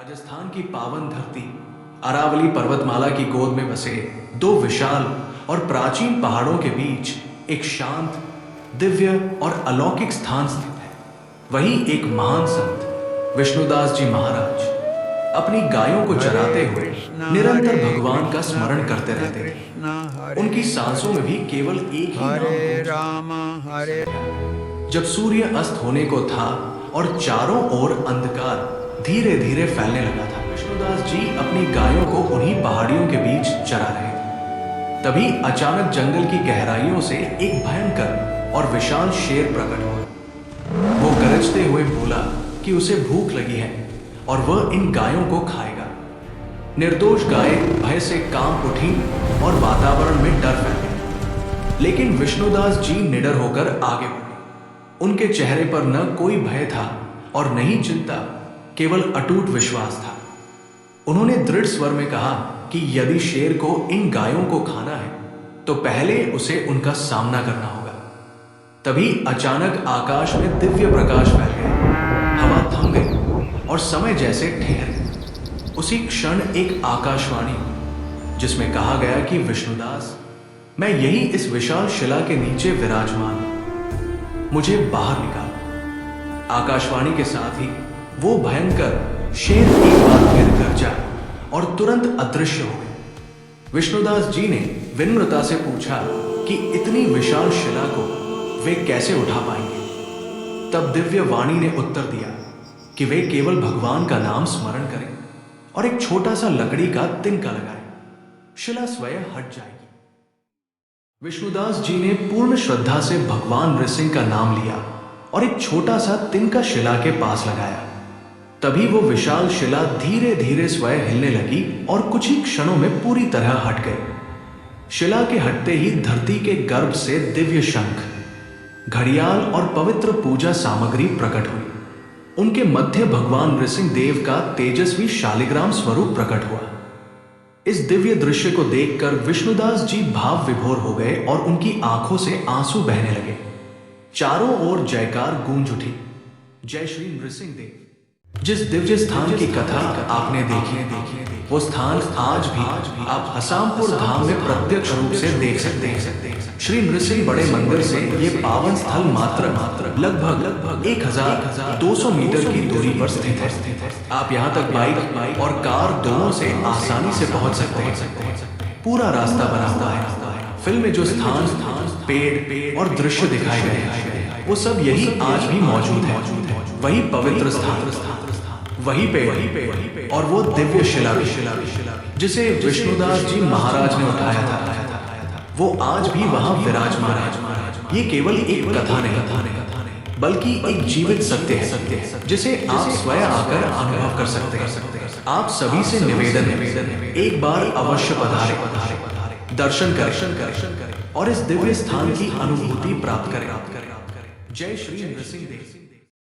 राजस्थान की पावन धरती अरावली पर्वतमाला की गोद में बसे दो विशाल और प्राचीन पहाड़ों के बीच एक शांत, दिव्य और अलौकिक स्थान स्थित है। वहीं एक महान संत विष्णुदास जी महाराज अपनी गायों को चराते हुए निरंतर भगवान का स्मरण करते रहते थे। उनकी सांसों में भी केवल एक ही नाम हरे। जब सूर्य अस्त होने को था और चारों ओर अंधकार धीरे धीरे फैलने लगा था, विष्णुदास जी अपनी गायों को उन्हीं पहाड़ियों के बीच चरा रहे थे। तभी अचानक जंगल की गहराइयों से एक भयंकर और विशाल शेर प्रकट हुआ। वो गरजते हुए बोला कि उसे भूख लगी है और वह इन गायों को खाएगा। निर्दोष गाय भय से कांप उठी और वातावरण में डर फैल गया। लेकिन विष्णुदास जी निडर होकर आगे बढ़े। उनके चेहरे पर न कोई भय था और न ही चिंता, केवल अटूट विश्वास था। उन्होंने दृढ़ स्वर में कहा कि यदि शेर को इन गायों को खाना है तो पहले उसे उनका सामना करना होगा। तभी अचानक आकाश में दिव्य प्रकाश फैल गया, हवा थम गई और समय जैसे ठहर गया। उसी क्षण एक आकाशवाणी जिसमें कहा गया कि विष्णुदास, मैं यही इस विशाल शिला के नीचे विराजमान हूं, मुझे बाहर निकाल। आकाशवाणी के साथ ही वो भयंकर शेर एक बार फिर गरजा और तुरंत अदृश्य हो गए। विष्णुदास जी ने विनम्रता से पूछा कि इतनी विशाल शिला को वे कैसे उठा पाएंगे। तब दिव्य वाणी ने उत्तर दिया कि वे केवल भगवान का नाम स्मरण करें और एक छोटा सा लकड़ी का तिनका लगाएं, शिला स्वयं हट जाएगी। विष्णुदास जी ने पूर्ण श्रद्धा से भगवान नृसिंह का नाम लिया और एक छोटा सा तिनका शिला के पास लगाया। तभी वो विशाल शिला धीरे धीरे स्वयं हिलने लगी और कुछ ही क्षणों में पूरी तरह हट गई। शिला के हटते ही धरती के गर्भ से दिव्य शंख, घड़ियाल और पवित्र पूजा सामग्री प्रकट हुई। उनके मध्य भगवान नृसिंह देव का तेजस्वी शालिग्राम स्वरूप प्रकट हुआ। इस दिव्य दृश्य को देखकर विष्णुदास जी भाव विभोर हो गए और उनकी आंखों से आंसू बहने लगे। चारों ओर जयकार गूंज उठी, जय श्री नृसिंह देव। जिस दिव्य स्थान की कथा आपने देखी, वो स्थान आज भी आप हसामपुर धाम में प्रत्यक्ष रूप से देख सकते हैं। श्री नृसिंह बड़े मंदिर से ये पावन स्थल मात्र लगभग 1200 मीटर की दूरी पर स्थित है। आप यहाँ तक बाइक और कार दोनों से आसानी से पहुंच सकते हैं। पूरा रास्ता बना हुआ है। फिल्म में जो स्थान, पेड़ और दृश्य दिखाए गए हैं, वो सब यही आज भी मौजूद है। वही पवित्र स्थान, वही पेड़ और वो दिव्य शिला जिसे विष्णुदास जी महाराज ने उठाया था, वो आज भी वहां विराजमान है। ये केवल एक कथा नहीं, बल्कि एक जीवित सत्य है जिसे आप स्वयं आकर अनुभव कर सकते हैं। आप सभी से निवेदन है, एक बार अवश्य पधारें, दर्शन करें और इस दिव्य स्थान की अनुभूति प्राप्त करें। जय श्री नृसिंह देव।